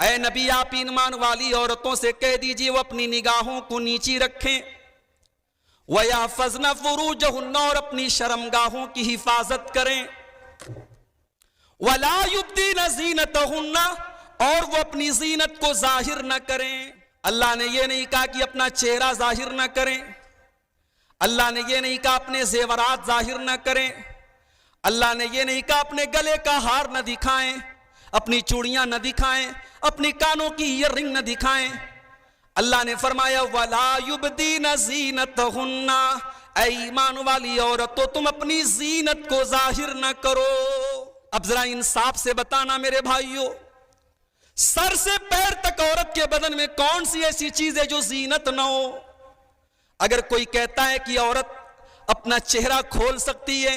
اے نبی آپ ایمان والی عورتوں سے کہہ دیجئے وہ اپنی نگاہوں کو نیچی رکھیں، وَيَحْفَظْنَ فُرُوجَهُنَّ اور اپنی شرمگاہوں کی حفاظت کریں، وَلَا يُبْدِينَ زِينَتَهُنَّ اور وہ اپنی زینت کو ظاہر نہ کریں۔ اللہ نے یہ نہیں کہا کہ اپنا چہرہ ظاہر نہ کریں، اللہ نے یہ نہیں کہا اپنے زیورات ظاہر نہ کریں، اللہ نے یہ نہیں کہا اپنے گلے کا ہار نہ دکھائیں، اپنی چوڑیاں نہ دکھائیں، اپنی کانوں کی ایئر رنگ نہ دکھائیں۔ اللہ نے فرمایا وَلَا يُبْدِينَ زِينَتَهُنَّ اے ایمان والی عورتوں تم اپنی زینت کو ظاہر نہ کرو۔ اب ذرا انصاف سے بتانا میرے بھائیوں، سر سے پیر تک عورت کے بدن میں کون سی ایسی چیز ہے جو زینت نہ ہو؟ اگر کوئی کہتا ہے کہ عورت اپنا چہرہ کھول سکتی ہے،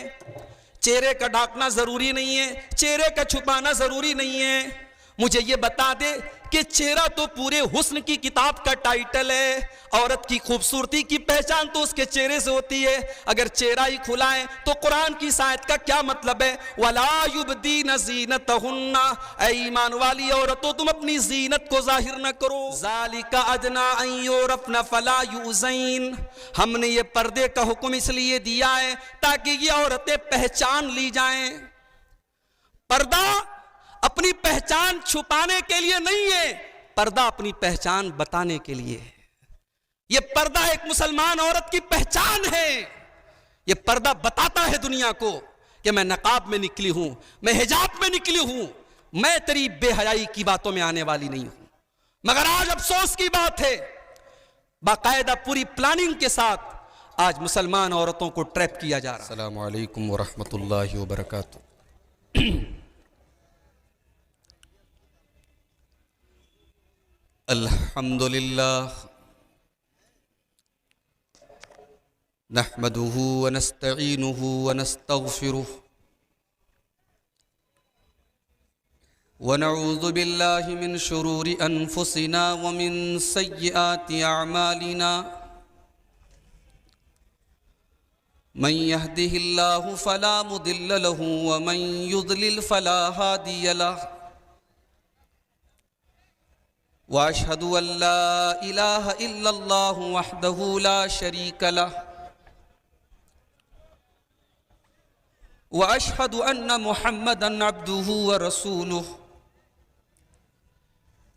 چہرے کا ڈھانکنا ضروری نہیں ہے، چہرے کا چھپانا ضروری نہیں ہے، مجھے یہ بتا دے کہ چہرہ تو پورے حسن کی کتاب کا ٹائٹل ہے، عورت کی خوبصورتی کی پہچان تو اس کے چہرے سے ہوتی ہے۔ اگر چہرہ ہی کھلا ہے تو قرآن کی اس آیت کا کیا مطلب ہے؟ وَلَا يُبْدِينَ زِينَتَهُنَّ اے ایمان والی عورتوں تم اپنی زینت کو ظاہر نہ کرو۔ ذَلِكَ أَدْنَىٰ أَن يُعْرَفْنَ فَلَا يُؤْذَيْنَ ہم نے یہ پردے کا حکم اس لیے دیا ہے تاکہ یہ عورتیں پہچان لی جائیں۔ پردہ اپنی پہچان چھپانے کے لیے نہیں ہے، پردہ اپنی پہچان بتانے کے لیے ہے۔ یہ پردہ ایک مسلمان عورت کی پہچان ہے، یہ پردہ بتاتا ہے دنیا کو کہ میں نقاب میں نکلی ہوں، میں حجاب میں نکلی ہوں، میں تیری بے حیائی کی باتوں میں آنے والی نہیں ہوں۔ مگر آج افسوس کی بات ہے، باقاعدہ پوری پلاننگ کے ساتھ آج مسلمان عورتوں کو ٹریپ کیا جا رہا ہے۔ السلام علیکم ورحمۃ اللہ وبرکاتہ۔ الحمد للہ نحمده ونستعینه ونستغفره ونعوذ باللہ من شرور انفسنا ومن سیئات اعمالنا من يهده الله فلا مضل له ومن يضلل فلا هادي له واشهد ان لا اله الا الله وحده لا شريك له واشهد ان محمدا عبده ورسوله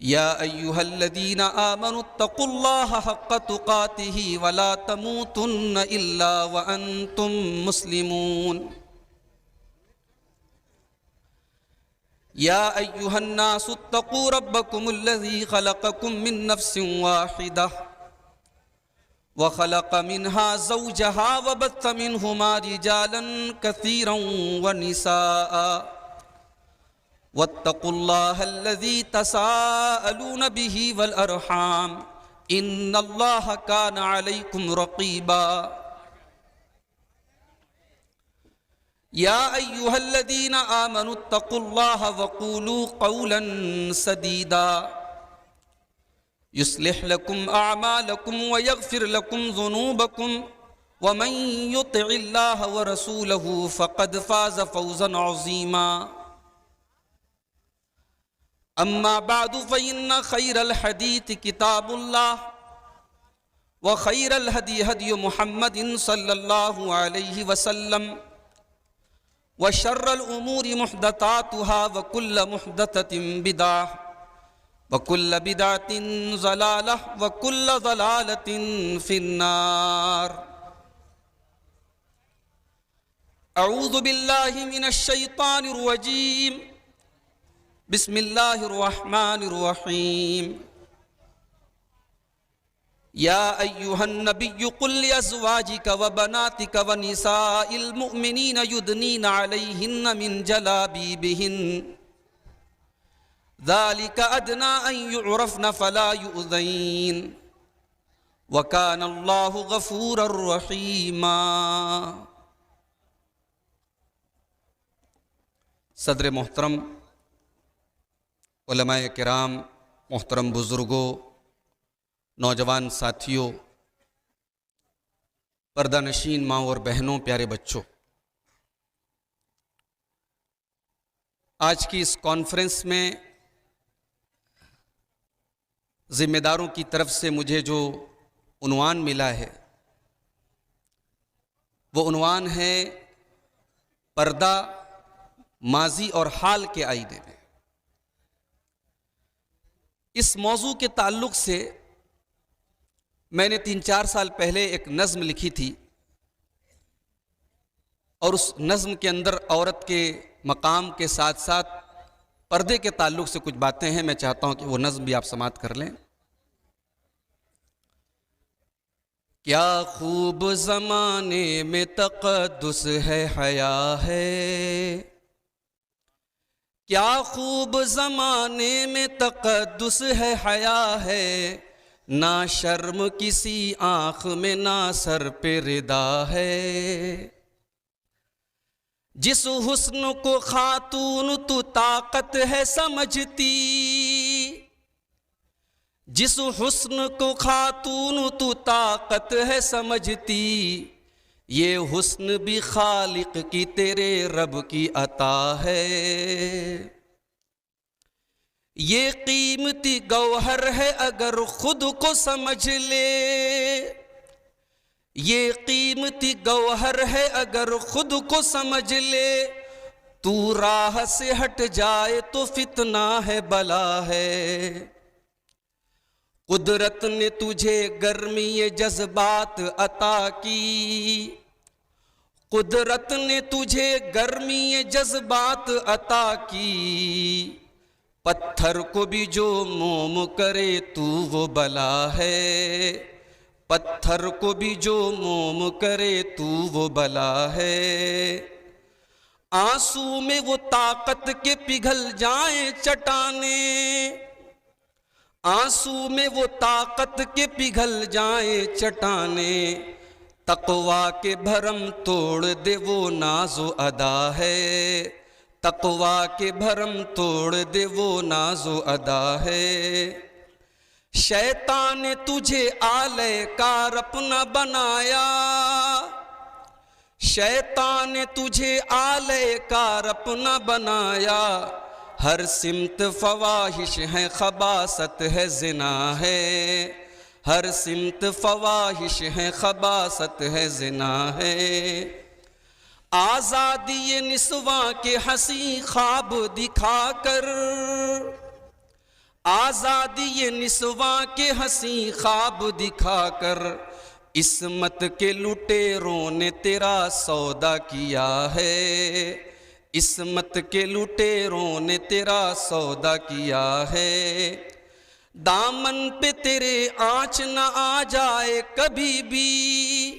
يا ايها الذين امنوا اتقوا الله حق تقاته ولا تموتن الا وانتم مسلمون يا أيها الناس اتقوا ربكم الذي خلقكم من نفس واحدة وخلق منها زوجها وبث منهما رجالا كثيرا ونساء واتقوا الله الذي تساءلون به والأرحام إن الله كان عليكم رقيبا يا أيها الذين آمنوا اتقوا الله وقولوا قولا سديدا يصلح لكم أعمالكم ويغفر لكم ذنوبكم ومن يطع الله ورسوله فقد فاز فوزا عظيما أما بعد فإن خير الحديث كتاب الله وخير الهدي هدي محمد صلى الله عليه وسلم وشر الأمور محدثاتها وكل محدثة بدعة وكل بدعة ضلالة وكل ضلالة في النار أعوذ بالله من الشيطان الرجيم بسم الله الرحمن الرحيم يا أيها النبي قل لأزواجك وبناتك ونساء المؤمنين يدنين عليهن من جلابيبهن ذلك أدنى أن يعرفن فلا يؤذين وكان الله غفورا رحيما۔ صدر محترم، علماء کرام، محترم بزرگوں، نوجوان ساتھیوں، پردہ نشین ماں اور بہنوں، پیارے بچوں، آج کی اس کانفرنس میں ذمہ داروں کی طرف سے مجھے جو عنوان ملا ہے وہ عنوان ہے پردہ ماضی اور حال کے آئینے میں۔ اس موضوع کے تعلق سے میں نے 3-4 سال پہلے ایک نظم لکھی تھی، اور اس نظم کے اندر عورت کے مقام کے ساتھ ساتھ پردے کے تعلق سے کچھ باتیں ہیں، میں چاہتا ہوں کہ وہ نظم بھی آپ سماعت کر لیں۔ کیا خوب زمانے میں تقدس ہے حیا ہے، کیا خوب زمانے میں تقدس ہے حیا ہے، نہ شرم کسی آنکھ میں نہ سر پہ ردا ہے، جس حسن کو خاتون تو طاقت ہے سمجھتی، جس حسن کو خاتون تو طاقت ہے سمجھتی، یہ حسن بھی خالق کی تیرے رب کی عطا ہے، یہ قیمتی گوہر ہے اگر خود کو سمجھ لے، یہ قیمتی گوہر ہے اگر خود کو سمجھ لے، تو راہ سے ہٹ جائے تو فتنہ ہے بلا ہے، قدرت نے تجھے گرمی جذبات عطا کی، قدرت نے تجھے گرمی جذبات عطا کی، پتھر کو بھی جو موم کرے تو وہ بلا ہے، پتھر کو بھی جو موم کرے تو وہ بلا ہے، آنسو میں وہ طاقت کے پگھل جائیں چٹانیں، آنسو میں وہ طاقت کے پگھل جائیں چٹانیں، تقویٰ کے بھرم توڑ دے وہ ناز و ادا ہے، تقویٰ کے بھرم توڑ دے وہ ناز و ادا ہے، شیطان نے تجھے آلے کار اپنا بنایا، شیطان نے تجھے آلے کار اپنا بنایا، ہر سمت فواہش ہے خباثت ہے زنا ہے، ہر سمت فواہش ہے خباثت ہے زنا ہے، آزادی نسواں کے حسین خواب دکھا کر، آزادی نسواں کے حسین خواب دکھا کر، عصمت کے لٹیروں نے تیرا سودا کیا ہے، عصمت کے لٹیروں نے تیرا سودا کیا ہے، دامن پہ تیرے آنچ نہ آ جائے کبھی بھی،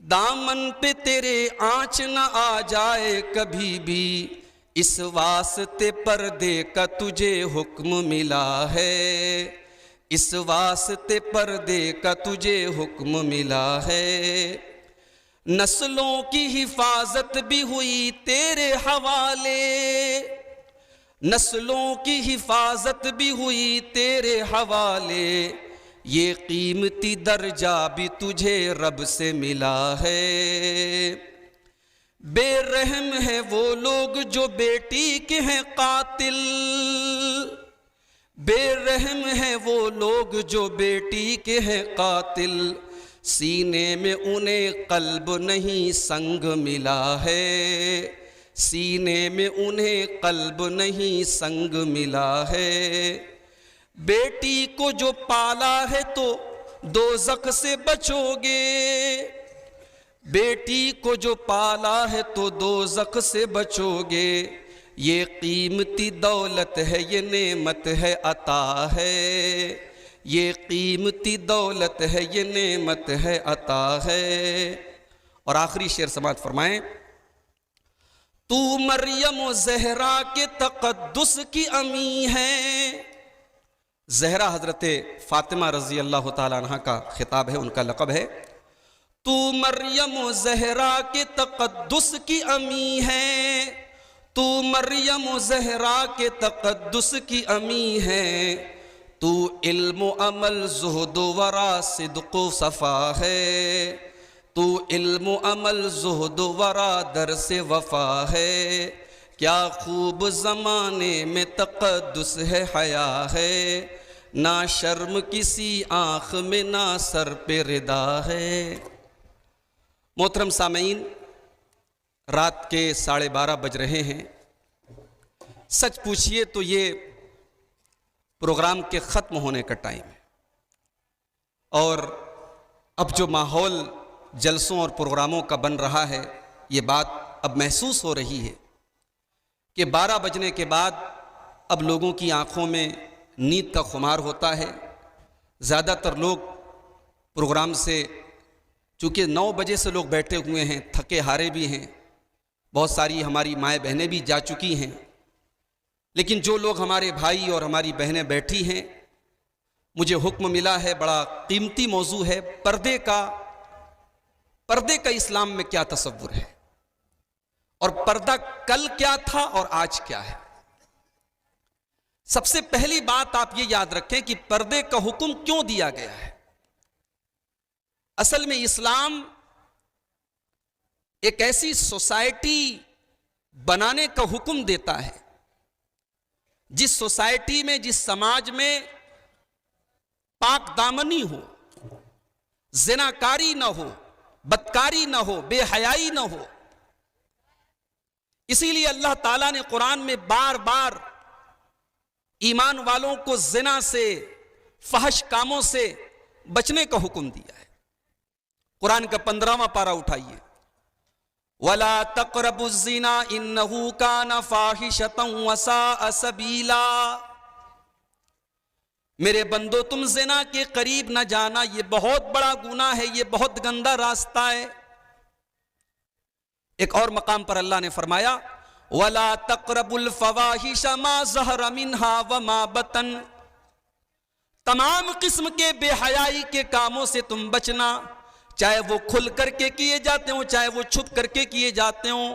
دامن پہ تیرے آنچ نہ آ جائے کبھی بھی، اس واسطے پردے کا تجھے حکم ملا ہے، اس واسطے پردے کا تجھے حکم ملا ہے، نسلوں کی حفاظت بھی ہوئی تیرے حوالے، نسلوں کی حفاظت بھی ہوئی تیرے حوالے، یہ قیمتی درجہ بھی تجھے رب سے ملا ہے، بے رحم ہے وہ لوگ جو بیٹی کے ہیں قاتل، بے رحم ہے وہ لوگ جو بیٹی کے ہیں قاتل، سینے میں انہیں قلب نہیں سنگ ملا ہے، سینے میں انہیں قلب نہیں سنگ ملا ہے، بیٹی کو جو پالا ہے تو دوزخ سے بچو گے، بیٹی کو جو پالا ہے تو دوزخ سے بچو گے، یہ قیمتی دولت ہے یہ نعمت ہے عطا ہے، یہ قیمتی دولت ہے یہ نعمت ہے عطا ہے۔ اور آخری شعر سماعت فرمائیں، تو مریم و زہرا کے تقدس کی امی ہے، زہرا حضرت فاطمہ رضی اللہ تعالیٰ عنہ کا خطاب ہے، ان کا لقب ہے، تو مریم و زہرا کے تقدس کی امی ہے، تو مریم و زہرا کے تقدس کی امی ہے، تو علم و عمل زہد و ورا صدق و صفا ہے، تو علم و عمل زہد و ورا درس وفا ہے، کیا خوب زمانے میں تقدس ہے حیا ہے، نہ شرم کسی آنکھ میں نہ سر پہ ردا ہے۔ محترم سامعین، رات کے 12:30 بج رہے ہیں۔ سچ پوچھئے تو یہ پروگرام کے ختم ہونے کا ٹائم ہے، اور اب جو ماحول جلسوں اور پروگراموں کا بن رہا ہے، یہ بات اب محسوس ہو رہی ہے کہ 12 بجنے کے بعد اب لوگوں کی آنکھوں میں نیند کا خمار ہوتا ہے۔ زیادہ تر لوگ پروگرام سے، چونکہ 9 بجے سے لوگ بیٹھے ہوئے ہیں، تھکے ہارے بھی ہیں، بہت ساری ہماری مائیں بہنیں بھی جا چکی ہیں، لیکن جو لوگ ہمارے بھائی اور ہماری بہنیں بیٹھی ہیں، مجھے حکم ملا ہے، بڑا قیمتی موضوع ہے، پردے کا اسلام میں کیا تصور ہے، اور پردہ کل کیا تھا اور آج کیا ہے۔ سب سے پہلی بات آپ یہ یاد رکھیں کہ پردے کا حکم کیوں دیا گیا ہے۔ اصل میں اسلام ایک ایسی سوسائٹی بنانے کا حکم دیتا ہے جس سوسائٹی میں، جس سماج میں پاک دامنی ہو، زناکاری نہ ہو، بدکاری نہ ہو، بے حیائی نہ ہو۔ اسی لیے اللہ تعالیٰ نے قرآن میں بار بار ایمان والوں کو زنا سے، فحش کاموں سے بچنے کا حکم دیا ہے۔ قرآن کا 15واں پارہ اٹھائیے، وَلَا تَقْرَبُوا الزِّنَا إِنَّهُ كَانَ فَاحِشَةً وَسَاءَ سَبِيلًا۔ میرے بندو، تم زنا کے قریب نہ جانا، یہ بہت بڑا گناہ ہے، یہ بہت گندا راستہ ہے۔ ایک اور مقام پر اللہ نے فرمایا، وَلَا تَقْرَبُوا الْفَوَاحِشَ مَا ظَهَرَ مِنْهَا وَمَا بَطَنَ۔ تمام قسم کے بے حیائی کے کاموں سے تم بچنا، چاہے وہ کھل کر کے کیے جاتے ہوں، چاہے وہ چھپ کر کے کیے جاتے ہوں،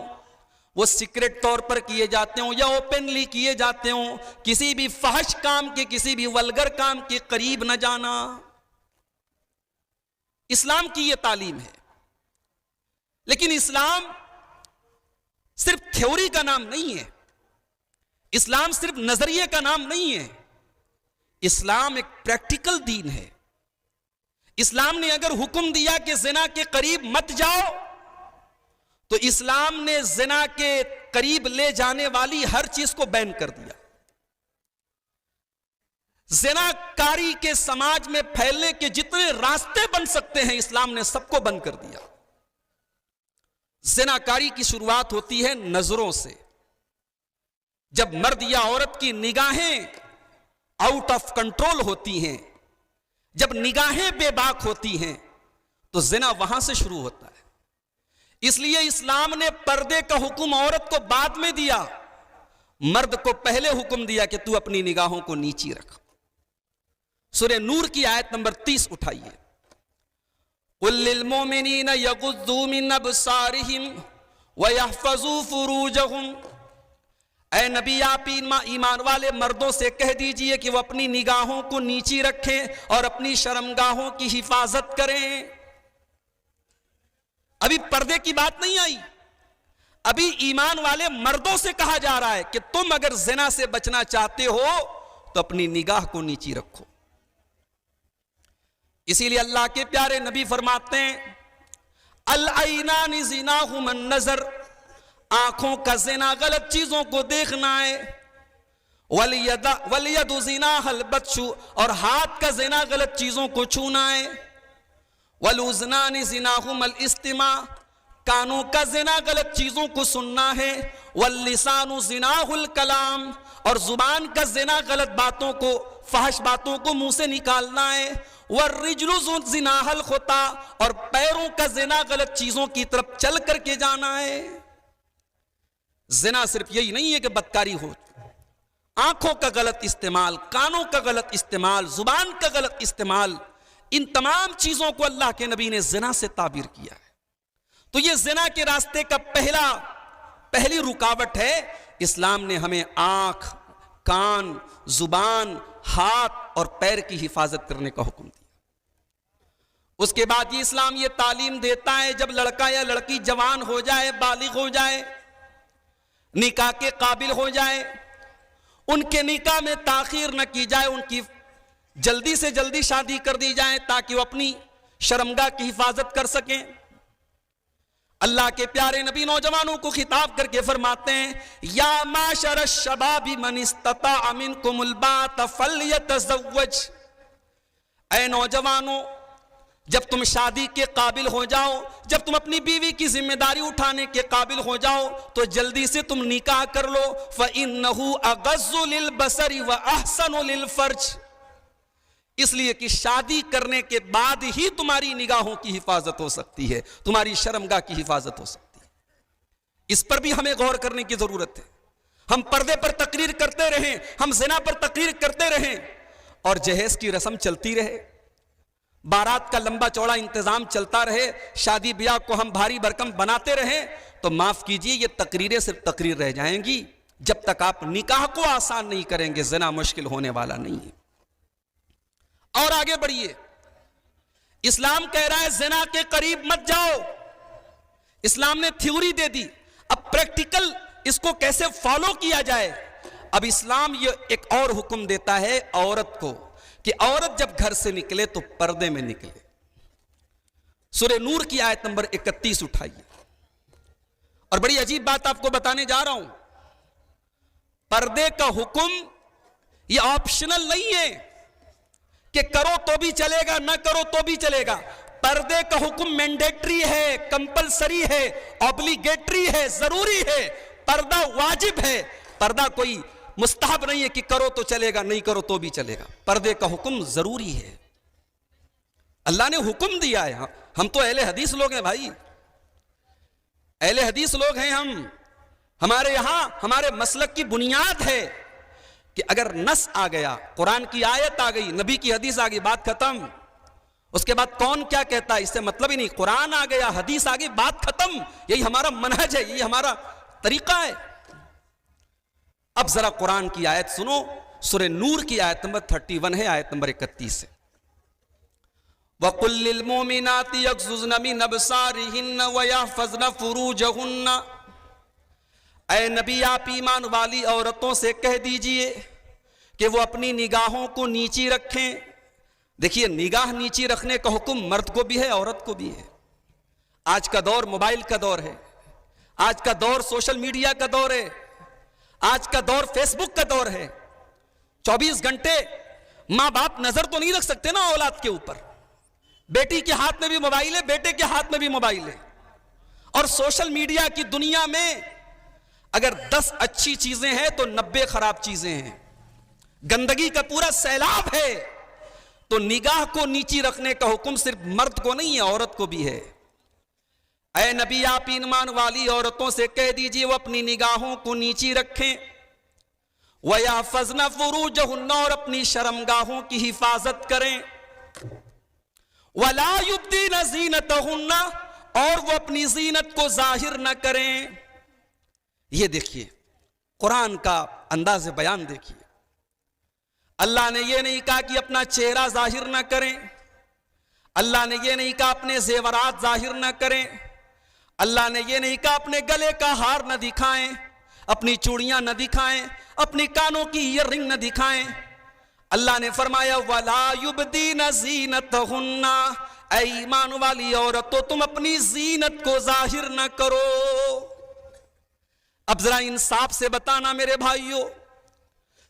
وہ سیکرٹ طور پر کیے جاتے ہوں یا اوپنلی کیے جاتے ہوں۔ کسی بھی فحش کام کے، کسی بھی ولگر کام کے قریب نہ جانا۔ اسلام کی یہ تعلیم ہے۔ لیکن اسلام صرف تھیوری کا نام نہیں ہے، اسلام صرف نظریے کا نام نہیں ہے، اسلام ایک پریکٹیکل دین ہے۔ اسلام نے اگر حکم دیا کہ زنا کے قریب مت جاؤ، تو اسلام نے زنا کے قریب لے جانے والی ہر چیز کو بین کر دیا۔ زنا کاری کے سماج میں پھیلنے کے جتنے راستے بن سکتے ہیں، اسلام نے سب کو بند کر دیا۔ زنا کاری کی شروعات ہوتی ہے نظروں سے۔ جب مرد یا عورت کی نگاہیں آؤٹ آف کنٹرول ہوتی ہیں، جب نگاہیں بے باک ہوتی ہیں، تو زنا وہاں سے شروع ہوتا ہے۔ اس لیے اسلام نے پردے کا حکم عورت کو بعد میں دیا، مرد کو پہلے حکم دیا کہ تو اپنی نگاہوں کو نیچی رکھ۔ سورہ نور کی آیت نمبر 30 اٹھائیے، قُل لِّلْمُؤْمِنِينَ يَغُضُّوا مِنْ أَبْصَارِهِمْ وَيَحْفَظُوا فُرُوجَهُمْ۔ اے نبی، آپ ایمان والے مردوں سے کہہ دیجئے کہ وہ اپنی نگاہوں کو نیچی رکھیں اور اپنی شرمگاہوں کی حفاظت کریں۔ ابھی پردے کی بات نہیں آئی، ابھی ایمان والے مردوں سے کہا جا رہا ہے کہ تم اگر زنا سے بچنا چاہتے ہو تو اپنی نگاہ کو نیچی رکھو۔ اسی لیے اللہ کے پیارے نبی فرماتے ہیں، العینان زناہما النظر، آنکھوں کا زنا غلط چیزوں کو دیکھنا ہے، والید زناہا البطش، اور ہاتھ کا زنا غلط چیزوں کو چھونا ہے، والاذنان زناہما الاستماع، کانوں کا زنا غلط چیزوں کو سننا ہے، واللسان زناہ الکلام، اور زبان کا زنا غلط باتوں کو، فحش باتوں کو منہ سے نکالنا ہے، والرجل زناہ الخطا، اور پیروں کا زنا غلط چیزوں کی طرف چل کر کے جانا ہے۔ زنا صرف یہی نہیں ہے کہ بدکاری ہو، آنکھوں کا غلط استعمال، کانوں کا غلط استعمال، زبان کا غلط استعمال، ان تمام چیزوں کو اللہ کے نبی نے زنا سے تعبیر کیا ہے۔ تو یہ زنا کے راستے کا پہلی رکاوٹ ہے۔ اسلام نے ہمیں آنکھ، کان، زبان، ہاتھ اور پیر کی حفاظت کرنے کا حکم دیا۔ اس کے بعد یہ اسلام یہ تعلیم دیتا ہے، جب لڑکا یا لڑکی جوان ہو جائے، بالغ ہو جائے، نکاح کے قابل ہو جائے، ان کے نکاح میں تاخیر نہ کی جائے، ان کی جلدی سے جلدی شادی کر دی جائے تاکہ وہ اپنی شرمگاہ کی حفاظت کر سکیں۔ اللہ کے پیارے نبی نوجوانوں کو خطاب کر کے فرماتے ہیں یا معشر الشباب من استطاع منکم الباءۃ فلیتزوج، اے نوجوانوں جب تم شادی کے قابل ہو جاؤ، جب تم اپنی بیوی کی ذمہ داری اٹھانے کے قابل ہو جاؤ تو جلدی سے تم نکاح کر لو، فإنہ اغض للبصر واحسن للفرج، اس لیے کہ شادی کرنے کے بعد ہی تمہاری نگاہوں کی حفاظت ہو سکتی ہے، تمہاری شرمگاہ کی حفاظت ہو سکتی ہے۔ اس پر بھی ہمیں غور کرنے کی ضرورت ہے۔ ہم پردے پر تقریر کرتے رہیں، ہم زنا پر تقریر کرتے رہیں اور جہیز کی رسم چلتی رہے، بارات کا لمبا چوڑا انتظام چلتا رہے، شادی بیاہ کو ہم بھاری بھرکم بناتے رہیں، تو معاف کیجئے یہ تقریریں صرف تقریر رہ جائیں گی جب تک آپ نکاح کو آسان نہیں کریں گے۔ زنا مشکل ہونے والا نہیں ہے۔ اور آگے بڑھیے، اسلام کہہ رہا ہے زنا کے قریب مت جاؤ۔ اسلام نے تھیوری دے دی، اب پریکٹیکل اس کو کیسے فالو کیا جائے۔ اب اسلام یہ ایک اور حکم دیتا ہے عورت کو کہ عورت جب گھر سے نکلے تو پردے میں نکلے۔ سورہ نور کی آیت نمبر 31 اٹھائیے، اور بڑی عجیب بات آپ کو بتانے جا رہا ہوں، پردے کا حکم یہ آپشنل نہیں ہے کہ کرو تو بھی چلے گا نہ کرو تو بھی چلے گا۔ پردے کا حکم مینڈیٹری ہے، کمپلسری ہے، اوبلیگیٹری ہے، ضروری ہے، پردہ واجب ہے۔ پردہ کوئی مستحب نہیں ہے کہ کرو تو چلے گا نہیں کرو تو بھی چلے گا، پردے کا حکم ضروری ہے، اللہ نے حکم دیا ہے۔ ہم تو اہل حدیث لوگ ہیں بھائی، اہل حدیث لوگ ہیں ہم، ہمارے یہاں ہمارے مسلک کی بنیاد ہے کہ اگر نص آ گیا، قرآن کی آیت آ گئی، نبی کی حدیث آ گئی، بات ختم۔ اس کے بعد کون کیا کہتا ہے اس سے مطلب ہی نہیں، قرآن آ گیا، حدیث آ گئی، بات ختم۔ یہی ہمارا منہج ہے، یہی ہمارا طریقہ ہے۔ اب ذرا قرآن کی آیت سنو، سورہ نور کی آیت نمبر 31 ہے، آیت نمبر 31 ہے۔ وَقُلْ لِلْمُؤْمِنَاتِ يَغْضُضْنَ مِنْ أَبْصَارِهِنَّ وَيَحْفَظْنَ فُرُوجَهُنَّ، اے نبی آپ ایمان والی عورتوں سے کہہ دیجئے کہ وہ اپنی نگاہوں کو نیچی رکھیں۔ دیکھیے نگاہ نیچی رکھنے کا حکم مرد کو بھی ہے عورت کو بھی ہے۔ آج کا دور موبائل کا دور ہے، آج کا دور سوشل میڈیا کا دور ہے، آج کا دور فیس بک کا دور ہے۔ 24 گھنٹے ماں باپ نظر تو نہیں رکھ سکتے نا اولاد کے اوپر۔ بیٹی کے ہاتھ میں بھی موبائل ہے، بیٹے کے ہاتھ میں بھی موبائل ہے، اور سوشل میڈیا کی دنیا میں اگر 10 اچھی چیزیں ہیں تو 90 خراب چیزیں ہیں، گندگی کا پورا سیلاب ہے۔ تو نگاہ کو نیچی رکھنے کا حکم صرف مرد کو نہیں ہے، عورت کو بھی ہے۔ اے نبی آپ ایمان والی عورتوں سے کہہ دیجئے وہ اپنی نگاہوں کو نیچی رکھیں، وَيَحْفَظْنَ فُرُوجَهُنَّ، اور اپنی شرمگاہوں کی حفاظت کریں، وَلَا يُبْدِينَ زِينَتَهُنَّ، اور وہ اپنی زینت کو ظاہر نہ کریں۔ یہ دیکھیے قرآن کا انداز بیان دیکھیے، اللہ نے یہ نہیں کہا کہ اپنا چہرہ ظاہر نہ کریں، اللہ نے یہ نہیں کہا اپنے زیورات ظاہر نہ کریں، اللہ نے یہ نہیں کہا اپنے گلے کا ہار نہ دکھائیں، اپنی چوڑیاں نہ دکھائیں، اپنی کانوں کی ایئر رنگ نہ دکھائیں۔ اللہ نے فرمایا وَلَا يُبْدِينَ زِينَتَهُنَّ، اے ایمان والی عورتوں تم اپنی زینت کو ظاہر نہ کرو۔ اب ذرا انصاف سے بتانا میرے بھائیوں،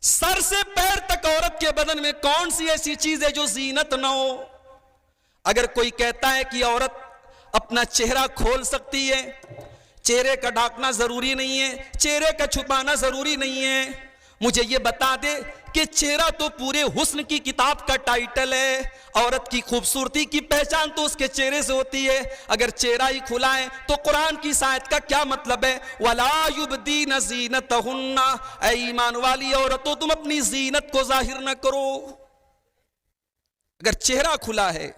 سر سے پیر تک عورت کے بدن میں کون سی ایسی چیز ہے جو زینت نہ ہو؟ اگر کوئی کہتا ہے کہ عورت اپنا چہرہ کھول سکتی ہے، چہرے کا ڈھانکنا ضروری نہیں ہے، چہرے کا چھپانا ضروری نہیں ہے، مجھے یہ بتا دے کہ چہرہ تو پورے حسن کی کتاب کا ٹائٹل ہے، عورت کی خوبصورتی کی پہچان تو اس کے چہرے سے ہوتی ہے۔ اگر چہرہ ہی کھلا ہے تو قرآن کی اس آیت کا کیا مطلب ہے؟ وَلَا يُبْدِينَ زِينَتَهُنَّ، اے ایمان والی عورتوں تم اپنی زینت کو ظاہر نہ کرو۔ اگر چہرہ کھلا ہے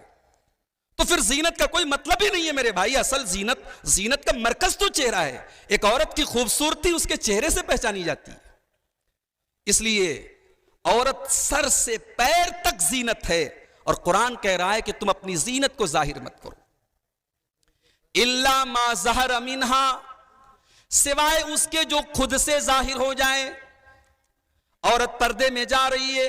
تو پھر زینت کا کوئی مطلب ہی نہیں ہے میرے بھائی۔ اصل زینت کا مرکز تو چہرہ ہے، ایک عورت کی خوبصورتی اس کے چہرے سے پہچانی جاتی ہے۔ اس لیے عورت سر سے پیر تک زینت ہے، اور قرآن کہہ رہا ہے کہ تم اپنی زینت کو ظاہر مت کرو۔ إِلَّا مَا ظَهَرَ مِنْهَا، سوائے اس کے جو خود سے ظاہر ہو جائے۔ عورت پردے میں جا رہی ہے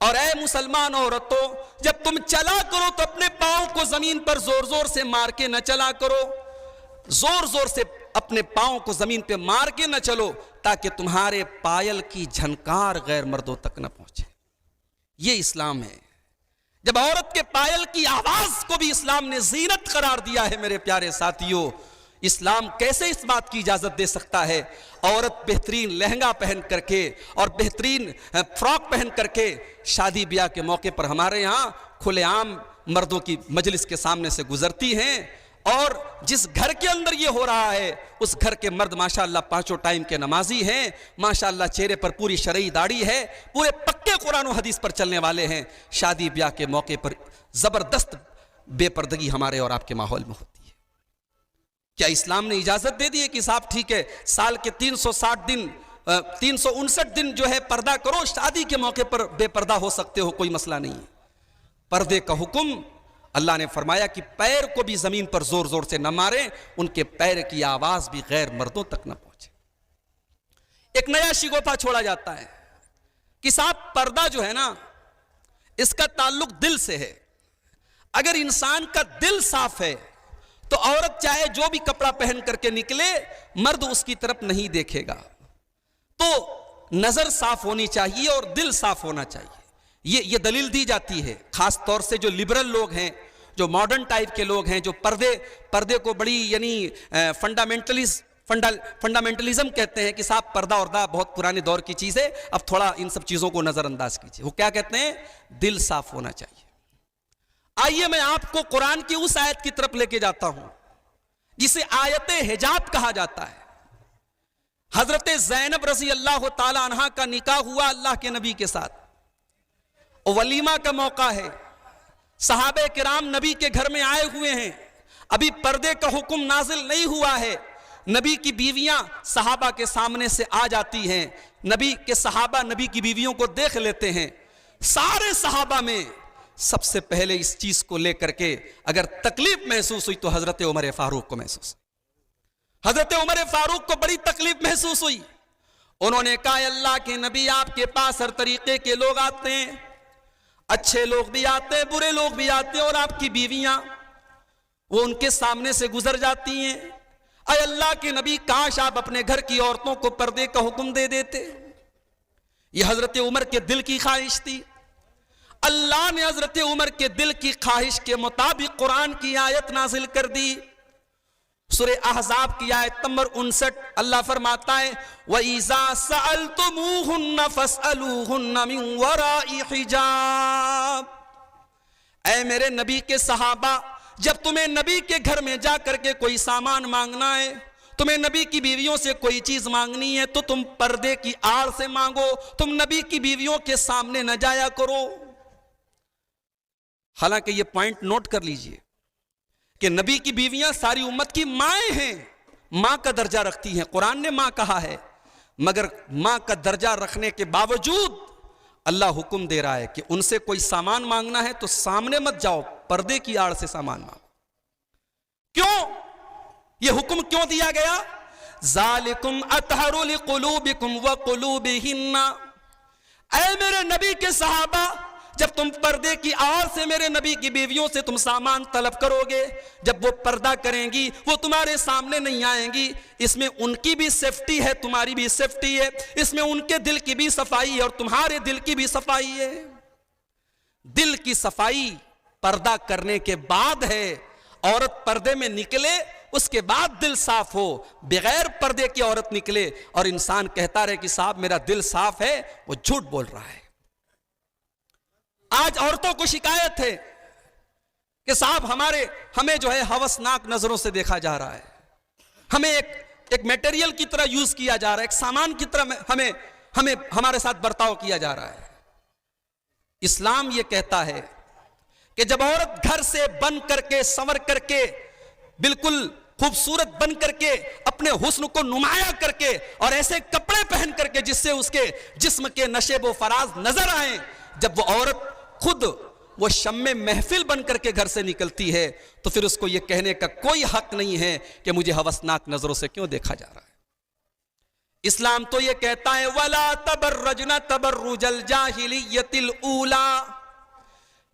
اور اے مسلمان عورتوں، جب تم چلا کرو تو اپنے پاؤں کو زمین پر زور زور سے مار کے نہ چلا کرو، زور زور سے اپنے پاؤں کو زمین پہ مار کے نہ چلو، تاکہ تمہارے پائل کی جھنکار غیر مردوں تک نہ پہنچے۔ یہ اسلام ہے۔ جب عورت کے پائل کی آواز کو بھی اسلام نے زینت قرار دیا ہے، میرے پیارے ساتھیوں، اسلام کیسے اس بات کی اجازت دے سکتا ہے عورت بہترین لہنگا پہن کر کے اور بہترین فراک پہن کر کے شادی بیاہ کے موقع پر ہمارے یہاں کھلے عام مردوں کی مجلس کے سامنے سے گزرتی ہیں، اور جس گھر کے اندر یہ ہو رہا ہے اس گھر کے مرد ماشاءاللہ پانچوں ٹائم کے نمازی ہیں، ماشاءاللہ چہرے پر پوری شرعی داڑھی ہے، پورے پکے قرآن و حدیث پر چلنے والے ہیں، شادی بیاہ کے موقع پر زبردست بے پردگی ہمارے اور آپ کے ماحول میں ہوتی ہے۔ کیا اسلام نے اجازت دے دی ہے کہ صاحب ٹھیک ہے سال کے 360 دن 359 دن جو ہے پردہ کرو، شادی کے موقع پر بے پردہ ہو سکتے ہو، کوئی مسئلہ نہیں ہے۔ پردے کا حکم اللہ نے فرمایا کہ پیر کو بھی زمین پر زور زور سے نہ ماریں، ان کے پیر کی آواز بھی غیر مردوں تک نہ پہنچے۔ ایک نیا شگوفہ چھوڑا جاتا ہے کہ صاحب پردہ جو ہے نا اس کا تعلق دل سے ہے۔ اگر انسان کا دل صاف ہے تو عورت چاہے جو بھی کپڑا پہن کر کے نکلے، مرد اس کی طرف نہیں دیکھے گا۔ تو نظر صاف ہونی چاہیے اور دل صاف ہونا چاہیے، یہ دلیل دی جاتی ہے۔ خاص طور سے جو لبرل لوگ ہیں، جو ماڈرن ٹائپ کے لوگ ہیں، جو پردے کو بڑی یعنی فنڈامنٹلزم کہتے ہیں کہ صاحب پردہ اردہ بہت پرانے دور کی چیز ہے، اب تھوڑا ان سب چیزوں کو نظر انداز کیجیے۔ وہ کیا کہتے ہیں؟ دل صاف ہونا چاہیے۔ آئیے میں آپ کو قرآن کی اس آیت کی طرف لے کے جاتا ہوں جسے آیت حجاب کہا جاتا ہے۔ حضرت زینب رضی اللہ تعالی عنہ کا نکاح ہوا اللہ کے نبی کے ساتھ، ولیمہ کا موقع ہے، صحابہ کرام نبی کے گھر میں آئے ہوئے ہیں، ابھی پردے کا حکم نازل نہیں ہوا ہے، نبی کی بیویاں صحابہ کے سامنے سے آ جاتی ہیں، نبی کے صحابہ نبی کی بیویوں کو دیکھ لیتے ہیں۔ سارے صحابہ میں سب سے پہلے اس چیز کو لے کر کے اگر تکلیف محسوس ہوئی تو حضرت عمر فاروق کو محسوس ہوئی۔ حضرت عمر فاروق کو بڑی تکلیف محسوس ہوئی۔ انہوں نے کہا اللہ کے نبی آپ کے پاس ہر طریقے کے لوگ آتے ہیں، اچھے لوگ بھی آتے ہیں، برے لوگ بھی آتے ہیں، اور آپ کی بیویاں وہ ان کے سامنے سے گزر جاتی ہیں۔ اے اللہ کے نبی کاش آپ اپنے گھر کی عورتوں کو پردے کا حکم دے دیتے۔ یہ حضرت عمر کے دل کی خواہش تھی۔ اللہ نے حضرت عمر کے دل کی خواہش کے مطابق قرآن کی آیت نازل کر دی۔ سورہ احزاب کی آیت نمبر 59 اللہ فرماتا ہے وَإِذَا سَأَلْتُمُوهُنَّ فَاسْأَلُوهُنَّ مِنْ وَرَاءِ حِجَابٍ۔ اے میرے نبی کے صحابہ، جب تمہیں نبی کے گھر میں جا کر کے کوئی سامان مانگنا ہے، تمہیں نبی کی بیویوں سے کوئی چیز مانگنی ہے، تو تم پردے کی آڑ سے مانگو، تم نبی کی بیویوں کے سامنے نہ جایا کرو۔ حالانکہ یہ پوائنٹ نوٹ کر لیجئے کہ نبی کی بیویاں ساری امت کی مائیں ہیں، ماں کا درجہ رکھتی ہیں، قرآن نے ماں کہا ہے، مگر ماں کا درجہ رکھنے کے باوجود اللہ حکم دے رہا ہے کہ ان سے کوئی سامان مانگنا ہے تو سامنے مت جاؤ، پردے کی آڑ سے سامان مانگو۔ کیوں یہ حکم کیوں دیا گیا؟ ذالکم اطہر لقلوبکم وقلوبہن۔ اے میرے نبی کے صحابہ، جب تم پردے کی آڑ سے میرے نبی کی بیویوں سے تم سامان طلب کرو گے، جب وہ پردہ کریں گی وہ تمہارے سامنے نہیں آئیں گی، اس میں ان کی بھی سیفٹی ہے، تمہاری بھی سیفٹی ہے، اس میں ان کے دل کی بھی صفائی ہے اور تمہارے دل کی بھی صفائی ہے۔ دل کی صفائی پردہ کرنے کے بعد ہے۔ عورت پردے میں نکلے اس کے بعد دل صاف ہو، بغیر پردے کی عورت نکلے اور انسان کہتا رہے کہ صاحب میرا دل صاف ہے، وہ جھوٹ بول رہا ہے۔ آج عورتوں کو شکایت ہے کہ صاحب ہمیں جو ہے ہوسناک نظروں سے دیکھا جا رہا ہے، ہمیں ایک میٹیریل کی طرح یوز کیا جا رہا ہے، ایک سامان کی طرح ہمارے ساتھ برتاؤ کیا جا رہا ہے۔ اسلام یہ کہتا ہے کہ جب عورت گھر سے بن کر کے سنور کر کے بالکل خوبصورت بن کر کے اپنے حسن کو نمایاں کر کے اور ایسے کپڑے پہن کر کے جس سے اس کے جسم کے نشیب و فراز نظر آئیں، جب وہ عورت خود وہ شمع محفل بن کر کے گھر سے نکلتی ہے تو پھر اس کو یہ کہنے کا کوئی حق نہیں ہے کہ مجھے ہوسناک نظروں سے کیوں دیکھا جا رہا ہے۔ اسلام تو یہ کہتا ہے وَلَا تَبَرَّجْنَ تَبَرُّجَ الْجَاهِلِيَّةِ الْأُولَى،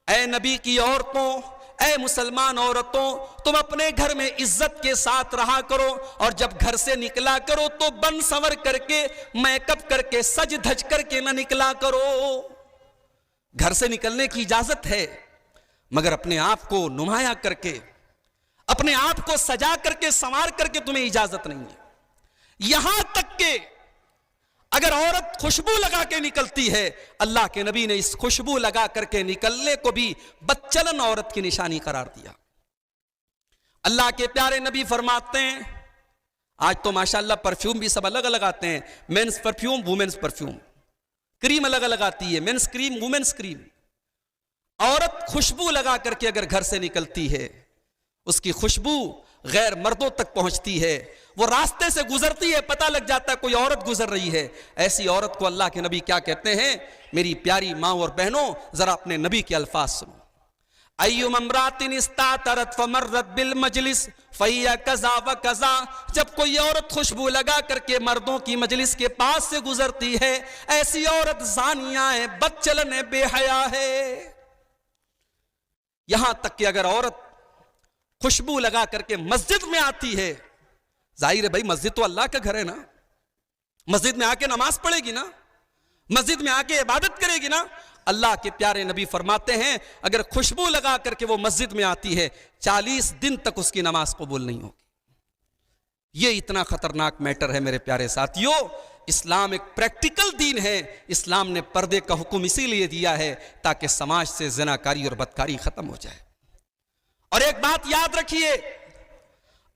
اے نبی کی عورتوں، اے مسلمان عورتوں، تم اپنے گھر میں عزت کے ساتھ رہا کرو، اور جب گھر سے نکلا کرو تو بن سنور کر کے، میک اپ کر کے، سج دھج کر کے نہ نکلا کرو۔ گھر سے نکلنے کی اجازت ہے، مگر اپنے آپ کو نمایاں کر کے، اپنے آپ کو سجا کر کے، سنوار کر کے تمہیں اجازت نہیں ہے۔ یہاں تک کہ اگر عورت خوشبو لگا کے نکلتی ہے، اللہ کے نبی نے اس خوشبو لگا کر کے نکلنے کو بھی بدچلن عورت کی نشانی قرار دیا۔ اللہ کے پیارے نبی فرماتے ہیں، آج تو ماشاءاللہ پرفیوم بھی سب الگ الگ آتے ہیں، مینز پرفیوم، وومنز پرفیوم، کریم الگ الگ آتی ہے، مینز کریم، وومنز کریم۔ عورت خوشبو لگا کر کے اگر گھر سے نکلتی ہے، اس کی خوشبو غیر مردوں تک پہنچتی ہے، وہ راستے سے گزرتی ہے، پتہ لگ جاتا ہے کوئی عورت گزر رہی ہے۔ ایسی عورت کو اللہ کے نبی کیا کہتے ہیں؟ میری پیاری ماں اور بہنوں، ذرا اپنے نبی کے الفاظ سنو۔ ایما امرأۃ استعطرت فمرت بالمجلس فہی کذا وکذا، جب کوئی عورت خوشبو لگا کر کے مردوں کی مجلس کے پاس سے گزرتی ہے، ایسی عورت زانیہ ہے، بدچلن ہے، بے حیا ہے۔ یہاں تک کہ اگر عورت خوشبو لگا کر کے مسجد میں آتی ہے، ظاہر ہے بھائی مسجد تو اللہ کا گھر ہے نا، مسجد میں آ کے نماز پڑھے گی نا، مسجد میں آ کے عبادت کرے گی نا۔ اللہ کے پیارے نبی فرماتے ہیں اگر خوشبو لگا کر کے وہ مسجد میں آتی ہے، 40 دن تک اس کی نماز قبول نہیں ہوگی۔ یہ اتنا خطرناک میٹر ہے میرے پیارے ساتھیوں۔ اسلام ایک پریکٹیکل دین ہے۔ اسلام نے پردے کا حکم اسی لیے دیا ہے تاکہ سماج سے زناکاری اور بدکاری ختم ہو جائے۔ اور ایک بات یاد رکھیے،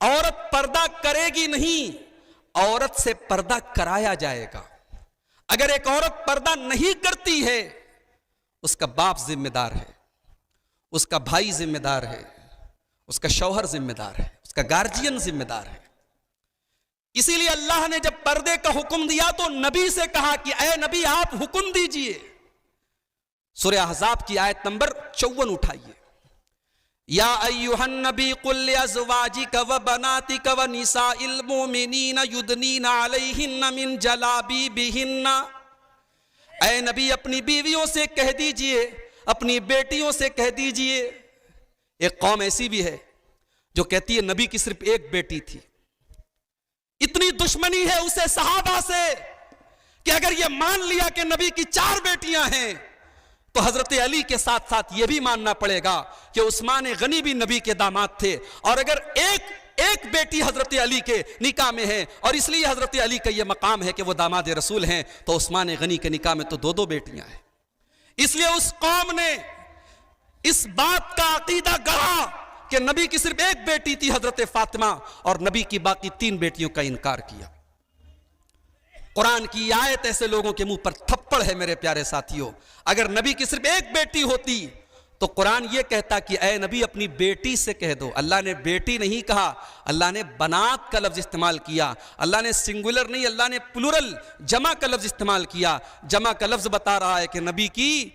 عورت پردہ کرے گی نہیں، عورت سے پردہ کرایا جائے گا۔ اگر ایک عورت پردہ نہیں کرتی ہے، اس کا باپ ذمہ دار ہے، اس کا بھائی ذمہ دار ہے، اس کا شوہر ذمہ دار ہے، اس کا گارجین ذمہ دار ہے۔ اسی لیے اللہ نے جب پردے کا حکم دیا تو نبی سے کہا کہ اے نبی آپ حکم دیجئے۔ سورہ احزاب کی آیت نمبر 54 اٹھائیے۔ یا ایھا النبی قل لازواجک وبناتک ونساء المؤمنین یدنین علیہن من جلابیبہن، اے نبی اپنی بیویوں سے کہہ دیجئے، اپنی بیٹیوں سے کہہ دیجئے۔ ایک قوم ایسی بھی ہے جو کہتی ہے نبی کی صرف ایک بیٹی تھی، اتنی دشمنی ہے اسے صحابہ سے کہ اگر یہ مان لیا کہ نبی کی 4 بیٹیاں ہیں تو حضرت علی کے ساتھ ساتھ یہ بھی ماننا پڑے گا کہ عثمان غنی بھی نبی کے داماد تھے، اور اگر ایک بیٹی حضرت علی کے نکاح میں ہے اور اس لیے حضرت علی کا یہ مقام ہے کہ وہ داماد رسول ہیں، تو عثمان غنی کے نکاح میں تو 2 بیٹیاں ہیں۔ اس لیے اس قوم نے اس بات کا عقیدہ گڑھا کہ نبی کی صرف ایک بیٹی تھی حضرت فاطمہ، اور نبی کی باقی 3 بیٹیوں کا انکار کیا۔ قرآن کی آیت ایسے لوگوں کے منہ پر تھپڑ ہے میرے پیارے ساتھیوں۔ اگر نبی کی صرف ایک بیٹی ہوتی تو قرآن یہ کہتا کہ اے نبی اپنی بیٹی سے کہہ دو۔ اللہ نے بیٹی نہیں کہا، اللہ نے بنات کا لفظ استعمال کیا۔ اللہ نے سنگولر نہیں، اللہ نے پلورل جمع کا لفظ استعمال کیا۔ جمع کا لفظ بتا رہا ہے کہ نبی کی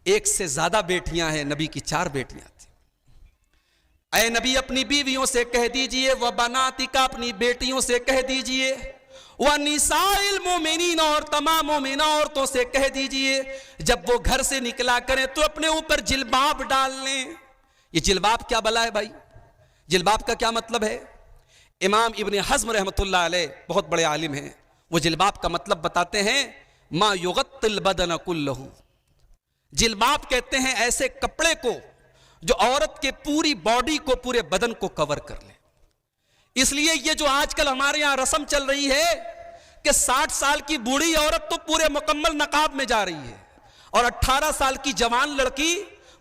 1 سے زیادہ بیٹیاں ہیں، نبی کی 4 بیٹیاں تھیں۔ اے نبی اپنی بیویوں سے کہہ دیجئے، وبناتک اپنی بیٹیوں سے کہہ دیجئے، وَنِسَاءِ الْمُؤْمِنِينَ اور تمام مومنہ عورتوں سے کہہ دیجئے جب وہ گھر سے نکلا کریں تو اپنے اوپر جلباب ڈال لیں۔ یہ جلباب کیا بلا ہے بھائی؟ جلباب کا کیا مطلب ہے؟ امام ابن حزم رحمۃ اللہ علیہ بہت بڑے عالم ہیں، وہ جلباب کا مطلب بتاتے ہیں ما یغطی البدن کلہ۔ جلباب کہتے ہیں ایسے کپڑے کو جو عورت کے پوری باڈی کو، پورے بدن کو کور کر لے۔ اس لیے یہ جو آج کل ہمارے یہاں رسم چل رہی ہے کہ 60 سال کی بوڑھی عورت تو پورے مکمل نقاب میں جا رہی ہے، اور 18 سال کی جوان لڑکی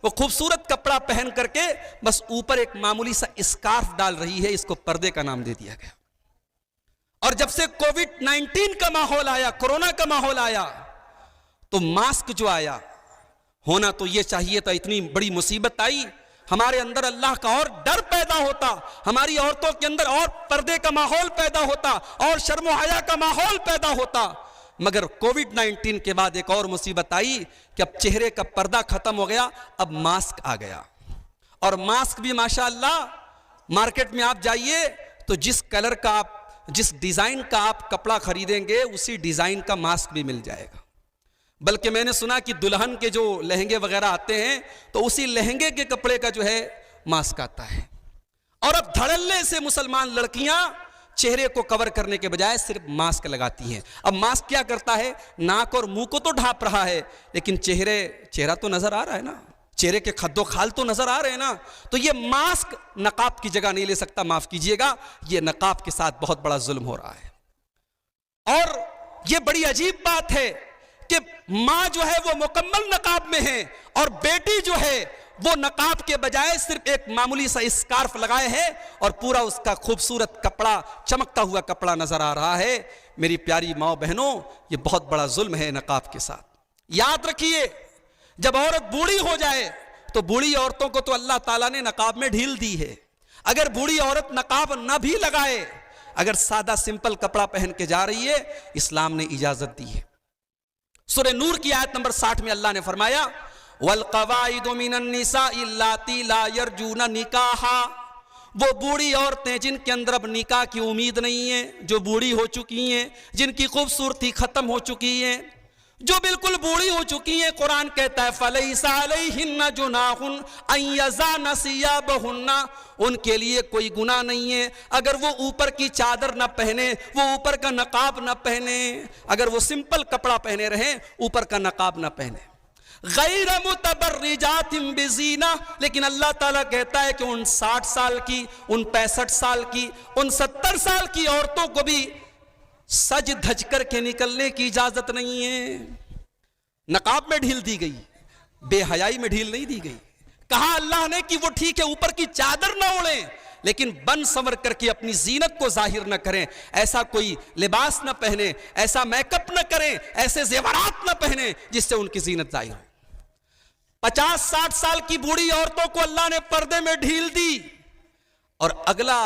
وہ خوبصورت کپڑا پہن کر کے بس اوپر ایک معمولی سا اسکارف ڈال رہی ہے، اس کو پردے کا نام دے دیا گیا۔ اور جب سے کووڈ-19 کا ماحول آیا، کورونا کا ماحول آیا، تو ماسک جو آیا، ہونا تو یہ چاہیے تھا، اتنی بڑی مصیبت آئی، ہمارے اندر اللہ کا اور ڈر پیدا ہوتا، ہماری عورتوں کے اندر اور پردے کا ماحول پیدا ہوتا، اور شرم و حیا کا ماحول پیدا ہوتا۔ مگر کووڈ-19 کے بعد ایک اور مصیبت آئی کہ اب چہرے کا پردہ ختم ہو گیا، اب ماسک آ گیا، اور ماسک بھی ماشاءاللہ مارکیٹ میں آپ جائیے تو جس کلر کا آپ جس ڈیزائن کا آپ کپڑا خریدیں گے اسی ڈیزائن کا ماسک بھی مل جائے گا. بلکہ میں نے سنا کہ دلہن کے جو لہنگے وغیرہ آتے ہیں تو اسی لہنگے کے کپڑے کا جو ہے ماسک آتا ہے. اور اب دھڑلے سے مسلمان لڑکیاں چہرے کو کور کرنے کے بجائے صرف ماسک لگاتی ہیں. اب ماسک کیا کرتا ہے؟ ناک اور منہ کو تو ڈھانپ رہا ہے لیکن چہرہ تو نظر آ رہا ہے نا, چہرے کے خد و خال تو نظر آ رہے ہیں نا. تو یہ ماسک نقاب کی جگہ نہیں لے سکتا. معاف کیجئے گا, یہ نقاب کے ساتھ بہت بڑا ظلم ہو رہا ہے. اور یہ بڑی عجیب بات ہے کہ ماں جو ہے وہ مکمل نقاب میں ہے اور بیٹی جو ہے وہ نقاب کے بجائے صرف ایک معمولی سا اسکارف لگائے ہے اور پورا اس کا خوبصورت کپڑا, چمکتا ہوا کپڑا نظر آ رہا ہے. میری پیاری ماں بہنوں, یہ بہت بڑا ظلم ہے نقاب کے ساتھ. یاد رکھیے, جب عورت بوڑھی ہو جائے تو بوڑھی عورتوں کو تو اللہ تعالیٰ نے نقاب میں ڈھیل دی ہے. اگر بوڑھی عورت نقاب نہ بھی لگائے, اگر سادہ سمپل کپڑا پہن کے جا رہی ہے, اسلام نے اجازت دی ہے. سورہ نور کی آیت نمبر 60 میں اللہ نے فرمایا وَالْقَوَائِدُ مِنَ النِّسَاءِ اللَّاتِي لَا يَرْجُونَ نِكَاحًا, وہ بوڑھی عورتیں جن کے اندر اب نکاح کی امید نہیں ہے, جو بوڑھی ہو چکی ہیں, جن کی خوبصورتی ختم ہو چکی ہے, جو بالکل بوڑھی ہو چکی ہیں. قرآن کہتا ہے فَلَيْسَ عَلَيْهِنَّ جُنَاحٌ أَن يَضَعْنَ ثِيَابَهُنَّ, ان کے لیے کوئی گناہ نہیں ہے اگر وہ اوپر کی چادر نہ پہنے, وہ اوپر کا نقاب نہ پہنے. اگر وہ سمپل کپڑا پہنے رہیں, اوپر کا نقاب نہ پہنے. غیر متبرجات بزینہ, لیکن اللہ تعالیٰ کہتا ہے کہ ان 60 سال کی, ان 65 سال کی, ان 70 سال کی عورتوں کو بھی سج دھج کر کے نکلنے کی اجازت نہیں ہے. نقاب میں ڈھیل دی گئی, بے حیائی میں ڈھیل نہیں دی گئی. کہا اللہ نے کہ وہ ٹھیک ہے اوپر کی چادر نہ اوڑھیں لیکن بن سنور کر کے اپنی زینت کو ظاہر نہ کریں. ایسا کوئی لباس نہ پہنیں, ایسا میک اپ نہ کریں, ایسے زیورات نہ پہنیں جس سے ان کی زینت ظاہر ہو. 50-60 سال کی بوڑھی عورتوں کو اللہ نے پردے میں ڈھیل دی. اور اگلا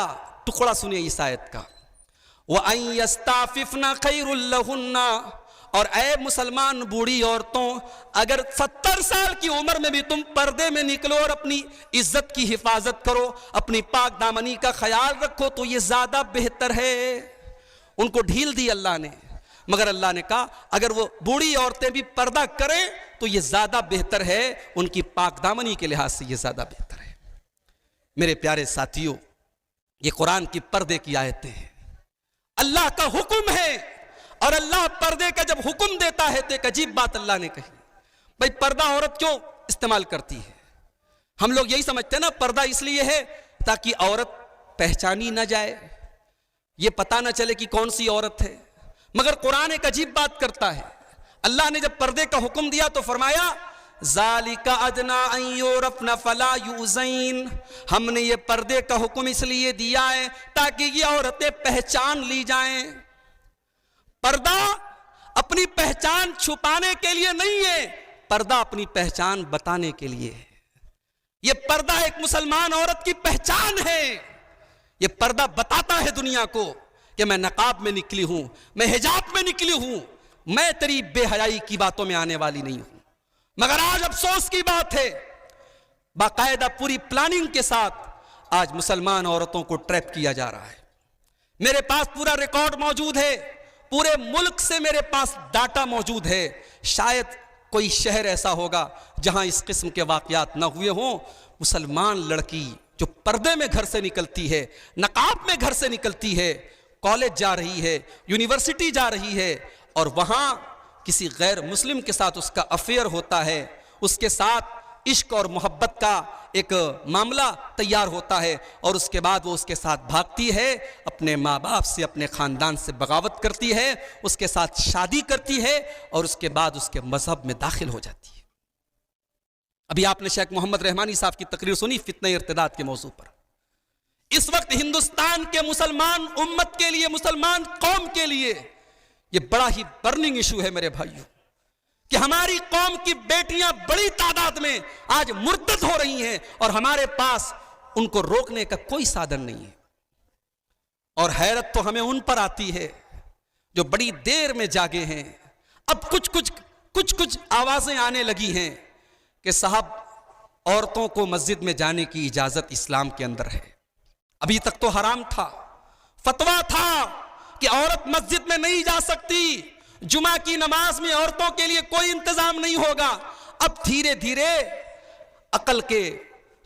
ٹکڑا سنیے اس آیت کا, وَأَن يَسْتَعْفِفْنَ خَيْرٌ لَهُنَّ, اور اے مسلمان بوڑھی عورتوں, اگر 70 سال کی عمر میں بھی تم پردے میں نکلو اور اپنی عزت کی حفاظت کرو, اپنی پاک دامنی کا خیال رکھو تو یہ زیادہ بہتر ہے. ان کو ڈھیل دی اللہ نے, مگر اللہ نے کہا اگر وہ بوڑھی عورتیں بھی پردہ کریں تو یہ زیادہ بہتر ہے, ان کی پاک دامنی کے لحاظ سے یہ زیادہ بہتر ہے. میرے پیارے ساتھیوں, یہ قرآن کی پردے کی آیتیں ہیں, اللہ کا حکم ہے. اور اللہ پردے کا جب حکم دیتا ہے تو ایک عجیب بات اللہ نے کہی. بھئی پردہ عورت کیوں استعمال کرتی ہے؟ ہم لوگ یہی سمجھتے ہیں نا, پردہ اس لیے ہے تاکہ عورت پہچانی نہ جائے, یہ پتہ نہ چلے کہ کون سی عورت ہے. مگر قرآن ایک عجیب بات کرتا ہے. اللہ نے جب پردے کا حکم دیا تو فرمایا ذَلِكَ أَدْنَىٰ أَن يُعْرَفْنَ فَلَا يُؤْذَيْنَ, ہم نے یہ پردے کا حکم اس لیے دیا ہے تاکہ یہ عورتیں پہچان لی جائیں. پردہ اپنی پہچان چھپانے کے لیے نہیں ہے, پردہ اپنی پہچان بتانے کے لیے ہے. یہ پردہ ایک مسلمان عورت کی پہچان ہے. یہ پردہ بتاتا ہے دنیا کو کہ میں نقاب میں نکلی ہوں, میں حجاب میں نکلی ہوں, میں تیری بے حیائی کی باتوں میں آنے والی نہیں ہوں. مگر آج افسوس کی بات ہے, باقاعدہ پوری پلاننگ کے ساتھ آج مسلمان عورتوں کو ٹریپ کیا جا رہا ہے. میرے پاس پورا ریکارڈ موجود ہے, پورے ملک سے میرے پاس ڈاٹا موجود ہے. شاید کوئی شہر ایسا ہوگا جہاں اس قسم کے واقعات نہ ہوئے ہوں. مسلمان لڑکی جو پردے میں گھر سے نکلتی ہے, نقاب میں گھر سے نکلتی ہے, کالج جا رہی ہے, یونیورسٹی جا رہی ہے, اور وہاں کسی غیر مسلم کے ساتھ اس کا افیئر ہوتا ہے, اس کے ساتھ عشق اور محبت کا ایک معاملہ تیار ہوتا ہے, اور اس کے بعد وہ اس کے ساتھ بھاگتی ہے, اپنے ماں باپ سے, اپنے خاندان سے بغاوت کرتی ہے, اس کے ساتھ شادی کرتی ہے, اور اس کے بعد اس کے مذہب میں داخل ہو جاتی ہے. ابھی آپ نے شیخ محمد رحمانی صاحب کی تقریر سنی فتنہ ارتداد کے موضوع پر. اس وقت ہندوستان کے مسلمان امت کے لیے, مسلمان قوم کے لیے یہ بڑا ہی برننگ ایشو ہے میرے بھائیوں, کہ ہماری قوم کی بیٹیاں بڑی تعداد میں آج مرتد ہو رہی ہیں اور ہمارے پاس ان کو روکنے کا کوئی سادھن نہیں ہے. اور حیرت تو ہمیں ان پر آتی ہے جو بڑی دیر میں جاگے ہیں. اب کچھ آوازیں آنے لگی ہیں کہ صاحب عورتوں کو مسجد میں جانے کی اجازت اسلام کے اندر ہے. ابھی تک تو حرام تھا, فتویٰ تھا, کہ عورت مسجد میں نہیں جا سکتی، جمعہ کی نماز میں عورتوں کے لیے کوئی انتظام نہیں ہوگا، اب دھیرے دھیرے عقل کے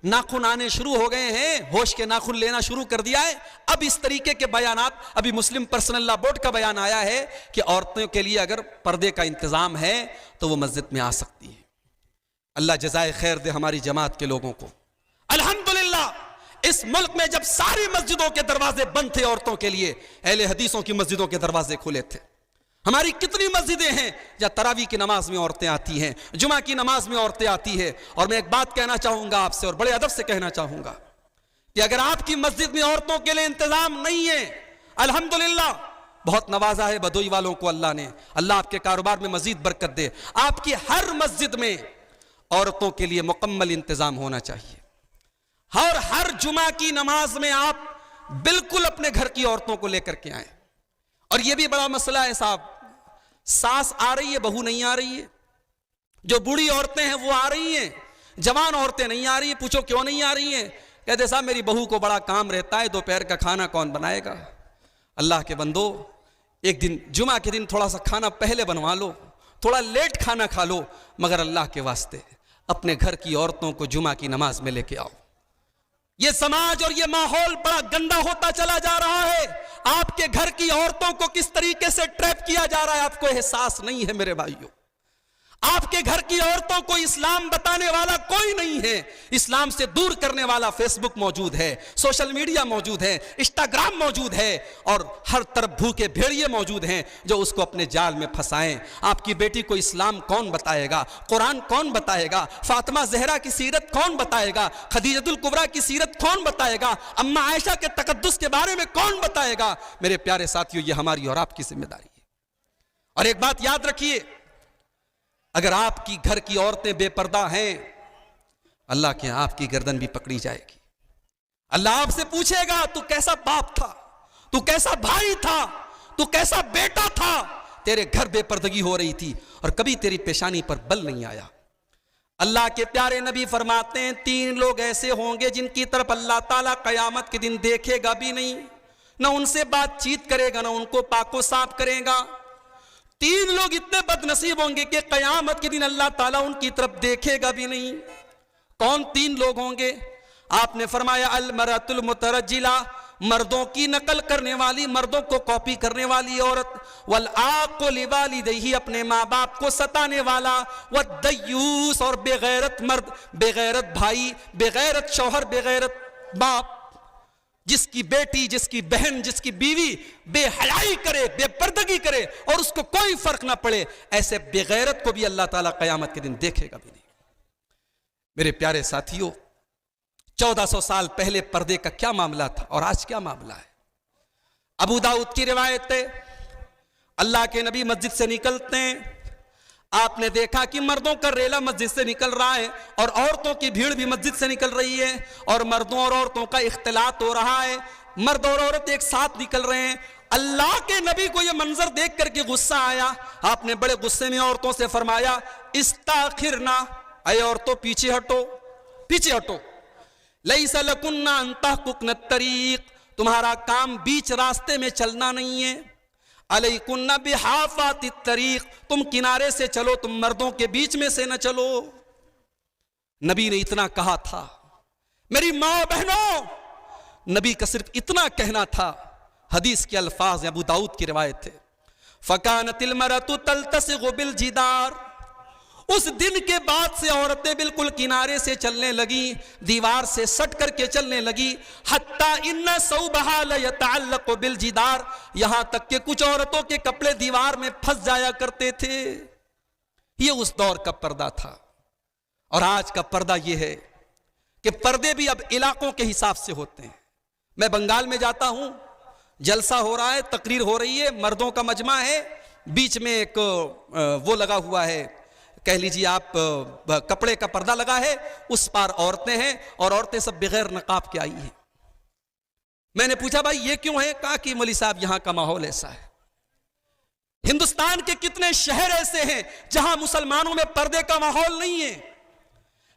ناخن آنے شروع ہو گئے ہیں، ہوش کے ناخن لینا شروع کر دیا ہے۔ اب اس طریقے کے بیانات، ابھی مسلم پرسنل لا بورڈ کا بیان آیا ہے کہ عورتوں کے لیے اگر پردے کا انتظام ہے تو وہ مسجد میں آ سکتی ہے۔ اللہ جزائے خیر دے ہماری جماعت کے لوگوں کو۔ الحمدللہ اس ملک میں جب ساری مسجدوں کے دروازے بند تھے عورتوں کے لیے، اہل حدیثوں کی مسجدوں کے دروازے کھلے تھے۔ ہماری کتنی مسجدیں ہیں جہاں تراویح کی نماز میں عورتیں آتی ہیں، جمعہ کی نماز میں عورتیں آتی ہیں۔ اور میں ایک بات کہنا چاہوں گا آپ سے، اور بڑے ادب سے کہنا چاہوں گا کہ اگر آپ کی مسجد میں عورتوں کے لیے انتظام نہیں ہے، الحمدللہ بہت نوازا ہے بدوئی والوں کو اللہ نے، اللہ آپ کے کاروبار میں مزید برکت دے، آپ کی ہر مسجد میں عورتوں کے لیے مکمل انتظام ہونا چاہیے، اور ہر جمعہ کی نماز میں آپ بالکل اپنے گھر کی عورتوں کو لے کر کے آئیں۔ اور یہ بھی بڑا مسئلہ ہے صاحب، ساس آ رہی ہے بہو نہیں آ رہی ہے، جو بوڑھی عورتیں ہیں وہ آ رہی ہیں، جوان عورتیں نہیں آ رہی ہیں، پوچھو کیوں نہیں آ رہی ہیں، کہتے صاحب میری بہو کو بڑا کام رہتا ہے، دوپہر کا کھانا کون بنائے گا۔ اللہ کے بندو، ایک دن جمعہ کے دن تھوڑا سا کھانا پہلے بنوا لو، تھوڑا لیٹ کھانا کھا لو، مگر اللہ کے واسطے اپنے گھر کی عورتوں کو جمعہ کی نماز میں لے کے آؤ۔ یہ سماج اور یہ ماحول بڑا گندا ہوتا چلا جا رہا ہے، آپ کے گھر کی عورتوں کو کس طریقے سے ٹریپ کیا جا رہا ہے آپ کو احساس نہیں ہے میرے بھائیوں۔ آپ کے گھر کی عورتوں کو اسلام بتانے والا کوئی نہیں ہے، اسلام سے دور کرنے والا فیس بک موجود ہے، سوشل میڈیا موجود ہے، انسٹاگرام موجود ہے، اور ہر طرف بھوکے بھیڑیے موجود ہیں جو اس کو اپنے جال میں پھنسائیں۔ آپ کی بیٹی کو اسلام کون بتائے گا، قرآن کون بتائے گا، فاطمہ زہرا کی سیرت کون بتائے گا، خدیجۃ الکبریٰ کی سیرت کون بتائے گا، اماں عائشہ کے تقدس کے بارے میں کون بتائے گا۔ میرے پیارے ساتھیوں، یہ ہماری اور آپ کی ذمہ داری ہے۔ اور ایک بات یاد رکھیے، اگر آپ کی گھر کی عورتیں بے پردہ ہیں، اللہ کے آپ کی گردن بھی پکڑی جائے گی۔ اللہ آپ سے پوچھے گا تو کیسا باپ تھا، تو کیسا بھائی تھا، تو کیسا بیٹا تھا، تیرے گھر بے پردگی ہو رہی تھی اور کبھی تیری پیشانی پر بل نہیں آیا۔ اللہ کے پیارے نبی فرماتے ہیں 3 لوگ ایسے ہوں گے جن کی طرف اللہ تعالیٰ قیامت کے دن دیکھے گا بھی نہیں، نہ ان سے بات چیت کرے گا، نہ ان کو پاک و صاف کرے گا۔ 3 لوگ اتنے بد نصیب ہوں گے کہ قیامت کے دن اللہ تعالیٰ ان کی طرف دیکھے گا بھی نہیں۔ کون 3 لوگ ہوں گے؟ آپ نے فرمایا المرأۃ المترجلہ، مردوں کی نقل کرنے والی، مردوں کو کاپی کرنے والی عورت، والعاق لوالدیہ، اپنے ماں باپ کو ستانے والا، والدیوس، اور بے غیرت مرد، بے غیرت بھائی، بے غیرت شوہر، بے غیرت باپ، جس کی بیٹی، جس کی بہن، جس کی بیوی بے حیائی کرے، بے پردگی کرے اور اس کو کوئی فرق نہ پڑے، ایسے بے غیرت کو بھی اللہ تعالیٰ قیامت کے دن دیکھے گا بھی نہیں۔ میرے پیارے ساتھیوں، 1400 سال پہلے پردے کا کیا معاملہ تھا اور آج کیا معاملہ ہے؟ ابو داؤد کی روایت ہے، اللہ کے نبی مسجد سے نکلتے ہیں، آپ نے دیکھا کہ مردوں کا ریلا مسجد سے نکل رہا ہے اور عورتوں کی بھیڑ بھی مسجد سے نکل رہی ہے، اور مردوں اور عورتوں کا اختلاط ہو رہا ہے، مرد اور عورت ایک ساتھ نکل رہے ہیں۔ اللہ کے نبی کو یہ منظر دیکھ کر کے غصہ آیا، آپ نے بڑے غصے میں عورتوں سے فرمایا استاخرنا، اے عورتوں پیچھے ہٹو، پیچھے ہٹو، لیس لکن ان تحققن الطریق، تمہارا کام بیچ راستے میں چلنا نہیں ہے، علیکن بحافات الطریق، تم کنارے سے چلو، تم مردوں کے بیچ میں سے نہ چلو۔ نبی نے اتنا کہا تھا، میری ماں بہنوں، نبی کا صرف اتنا کہنا تھا۔ حدیث کے الفاظ ہیں، ابو داؤد کی روایت ہے، فکانت المرأۃ تلتصق بالجدار، اس دن کے بعد سے عورتیں بالکل کنارے سے چلنے لگی، دیوار سے سٹ کر کے چلنے لگی، حتی ان ثوبہا لیتعلق بالجدار، یہاں تک کہ کچھ عورتوں کے کپڑے دیوار میں پھنس جایا کرتے تھے۔ یہ اس دور کا پردہ تھا، اور آج کا پردہ یہ ہے کہ پردے بھی اب علاقوں کے حساب سے ہوتے ہیں۔ میں بنگال میں جاتا ہوں، جلسہ ہو رہا ہے، تقریر ہو رہی ہے، مردوں کا مجمع ہے، بیچ میں ایک وہ لگا ہوا ہے، کہہ لیجیے آپ کپڑے کا پردہ لگا ہے، اس پار عورتیں ہیں اور عورتیں سب بغیر نقاب کے آئی ہیں۔ میں نے پوچھا بھائی یہ کیوں ہے؟ کہا کہ مولوی صاحب یہاں کا ماحول ایسا ہے۔ ہندوستان کے کتنے شہر ایسے ہیں جہاں مسلمانوں میں پردے کا ماحول نہیں ہے،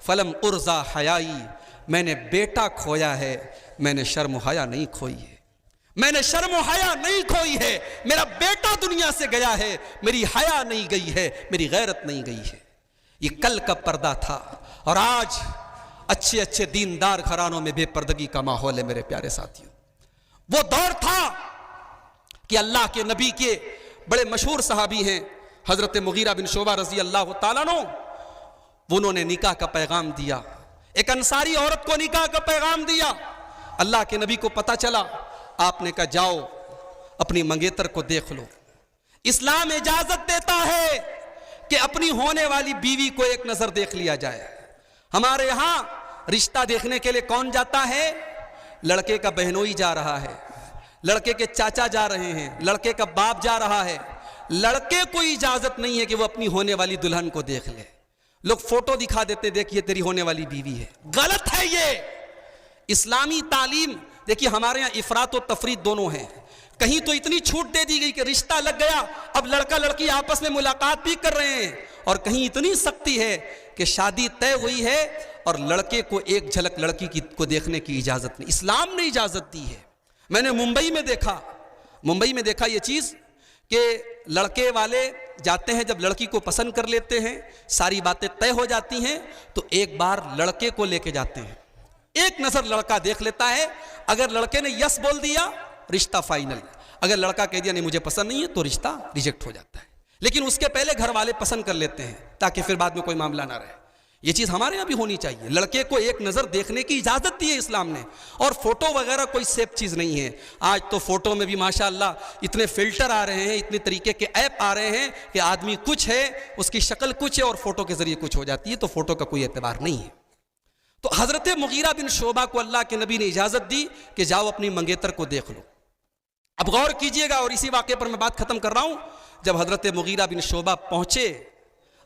فلم ارزا حیائی، میں نے بیٹا کھویا ہے، میں نے شرم و حیا نہیں کھوئی ہے، میں نے شرم و حیا نہیں کھوئی ہے، میرا بیٹا دنیا سے گیا ہے، میری حیا نہیں گئی ہے، میری غیرت نہیں گئی ہے۔ یہ کل کا پردہ تھا، اور آج اچھے اچھے دیندار گھرانوں میں بے پردگی کا ماحول ہے میرے پیارے ساتھیوں۔ وہ دور تھا کہ اللہ کے نبی کے بڑے مشہور صحابی ہیں حضرت مغیرہ بن شعبہ رضی اللہ تعالیٰ عنہ، انہوں نے نکاح کا پیغام دیا، ایک انصاری عورت کو نکاح کا پیغام دیا۔ اللہ کے نبی کو پتہ چلا، آپ نے کہا جاؤ اپنی منگیتر کو دیکھ لو۔ اسلام اجازت دیتا ہے کہ اپنی ہونے والی بیوی کو ایک نظر دیکھ لیا جائے۔ ہمارے یہاں رشتہ دیکھنے کے لیے کون جاتا ہے؟ لڑکے کا بہنوئی جا رہا ہے، لڑکے کے چاچا جا رہے ہیں، لڑکے کا باپ جا رہا ہے۔ لڑکے کو اجازت نہیں ہے کہ وہ اپنی ہونے والی دلہن کو دیکھ لے۔ لوگ فوٹو دکھا دیتے، دیکھیے تیری ہونے والی بیوی ہے۔ غلط ہے یہ اسلامی تعلیم۔ دیکھیے ہمارے یہاں افراط و تفریط دونوں ہیں۔ کہیں تو اتنی چھوٹ دے دی گئی کہ رشتہ لگ گیا، اب لڑکا لڑکی آپس میں ملاقات بھی کر رہے ہیں، اور کہیں اتنی سختی ہے کہ شادی طے ہوئی ہے اور لڑکے کو ایک جھلک لڑکی کو دیکھنے کی اجازت نہیں۔ اسلام نے اجازت دی ہے۔ میں نے ممبئی میں دیکھا یہ چیز کہ لڑکے والے جاتے ہیں، جب لڑکی کو پسند کر لیتے ہیں، ساری باتیں طے ہو جاتی ہیں، تو ایک بار لڑکے کو لے کے جاتے ہیں، ایک نظر لڑکا دیکھ لیتا ہے۔ اگر لڑکے نے یس بول دیا رشتہ فائنل، اگر لڑکا کہہ دیا نہیں مجھے پسند نہیں ہے تو رشتہ ریجیکٹ ہو جاتا ہے۔ لیکن اس کے پہلے گھر والے پسند کر لیتے ہیں تاکہ پھر بعد میں کوئی معاملہ نہ رہے۔ یہ چیز ہمارے یہاں بھی ہونی چاہیے۔ لڑکے کو ایک نظر دیکھنے کی اجازت دی ہے اسلام نے، اور فوٹو وغیرہ کوئی سیف چیز نہیں ہے۔ آج تو فوٹو میں بھی ماشاءاللہ اتنے فلٹر آ رہے ہیں، اتنے طریقے کے ایپ آ رہے ہیں کہ آدمی کچھ ہے، اس کی شکل کچھ ہے، اور فوٹو کے ذریعے کچھ ہو جاتی ہے، تو فوٹو کا کوئی اعتبار نہیں ہے۔ تو حضرت مغیرہ بن شعبہ کو اللہ کے نبی نے اجازت دی کہ جاؤ اپنی منگیتر کو دیکھ لو۔ اب غور کیجئے گا، اور اسی واقعے پر میں بات ختم کر رہا ہوں۔ جب حضرت مغیرہ بن شعبہ پہنچے،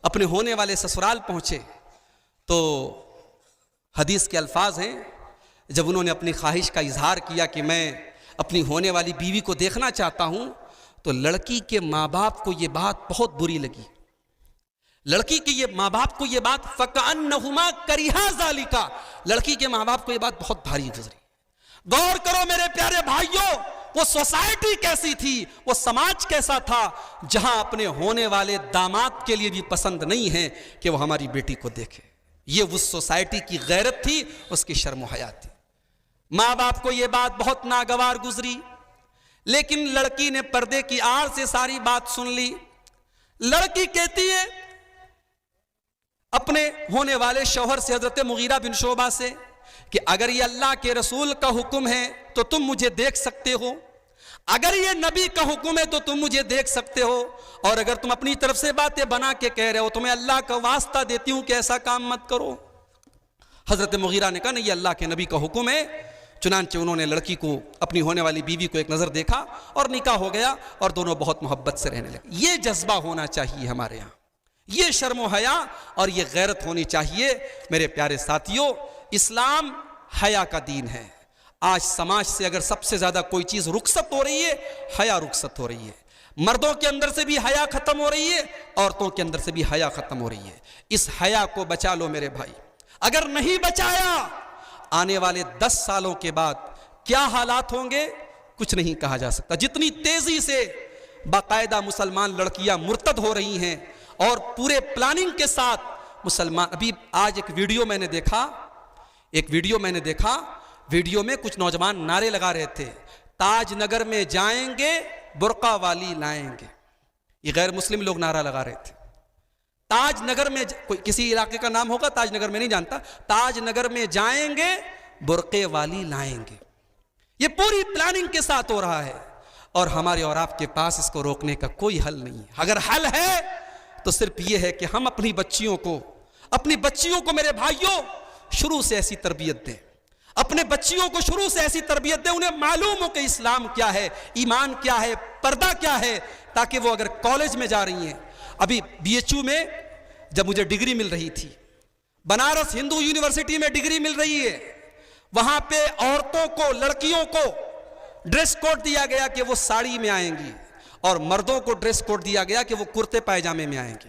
اپنے ہونے والے سسرال پہنچے، تو حدیث کے الفاظ ہیں، جب انہوں نے اپنی خواہش کا اظہار کیا کہ میں اپنی ہونے والی بیوی کو دیکھنا چاہتا ہوں، تو لڑکی کے ماں باپ کو یہ بات بہت بری لگی۔ لڑکی کے یہ ماں باپ کو یہ بات فَكَأَنَّهُمَا كَرِهَا ذَلِكَ، لڑکی کے ماں باپ کو یہ بات بہت بھاری گزری۔ غور کرو میرے پیارے بھائیوں، وہ سوسائٹی کیسی تھی، وہ سماج کیسا تھا، جہاں اپنے ہونے والے داماد کے لیے بھی پسند نہیں ہے کہ وہ ہماری بیٹی کو دیکھے۔ یہ اس سوسائٹی کی غیرت تھی، اس کی شرم و حیا تھی۔ ماں باپ کو یہ بات بہت ناگوار گزری، لیکن لڑکی نے پردے کی آڑ سے ساری بات سن لی۔ لڑکی کہتی ہے اپنے ہونے والے شوہر سے، حضرت مغیرہ بن شعبہ سے، کہ اگر یہ اللہ کے رسول کا حکم ہے تو تم مجھے دیکھ سکتے ہو، اگر یہ نبی کا حکم ہے تو تم مجھے دیکھ سکتے ہو، اور اگر تم اپنی طرف سے باتیں بنا کے کہہ رہے ہو تو میں اللہ کا واسطہ دیتی ہوں کہ ایسا کام مت کرو۔ حضرت مغیرہ نے کہا نہیں، یہ اللہ کے نبی کا حکم ہے۔ چنانچہ انہوں نے لڑکی کو، اپنی ہونے والی بیوی کو ایک نظر دیکھا، اور نکاح ہو گیا، اور دونوں بہت محبت سے رہنے لگے۔ یہ جذبہ ہونا چاہیے ہمارے یہاں، یہ شرم و حیا اور یہ غیرت ہونی چاہیے۔ میرے پیارے ساتھیوں، اسلام حیا کا دین ہے۔ آج سماج سے اگر سب سے زیادہ کوئی چیز رخصت ہو رہی ہے، حیا رخصت ہو رہی ہے۔ مردوں کے اندر سے بھی حیا ختم ہو رہی ہے، عورتوں کے اندر سے بھی حیا ختم ہو رہی ہے۔ اس حیا کو بچا لو میرے بھائی، اگر نہیں بچایا آنے والے 10 سالوں کے بعد کیا حالات ہوں گے کچھ نہیں کہا جا سکتا۔ جتنی تیزی سے باقاعدہ مسلمان لڑکیاں مرتد ہو رہی ہیں، اور پورے پلاننگ کے ساتھ مسلمان، ابھی آج ایک ویڈیو میں نے دیکھا، ویڈیو میں کچھ نوجوان نعرے لگا رہے تھے، تاج نگر میں جائیں گے برقع والی لائیں گے۔ یہ غیر مسلم لوگ نعرہ لگا رہے تھے۔ تاج نگر میں، کوئی کسی علاقے کا نام ہوگا، تاج نگر میں نہیں جانتا، تاج نگر میں جائیں گے برقعے والی لائیں گے۔ یہ پوری پلاننگ کے ساتھ ہو رہا ہے، اور ہمارے اور آپ کے پاس اس کو روکنے کا کوئی حل نہیں ہے۔ اگر حل ہے تو صرف یہ ہے کہ ہم اپنی بچیوں کو میرے بھائیوں شروع سے ایسی تربیت دیں، اپنے بچیوں کو شروع سے ایسی تربیت دیں، انہیں معلوم ہو کہ اسلام کیا ہے، ایمان کیا ہے، پردہ کیا ہے، تاکہ وہ اگر کالج میں جا رہی ہیں۔ ابھی BHU میں جب مجھے ڈگری مل رہی تھی، بنارس ہندو یونیورسٹی میں ڈگری مل رہی ہے، وہاں پہ عورتوں کو، لڑکیوں کو ڈریس کوڈ دیا گیا کہ وہ ساڑی میں آئیں گی، اور مردوں کو ڈریس کوڈ دیا گیا کہ وہ کرتے پائجامے میں آئیں گے۔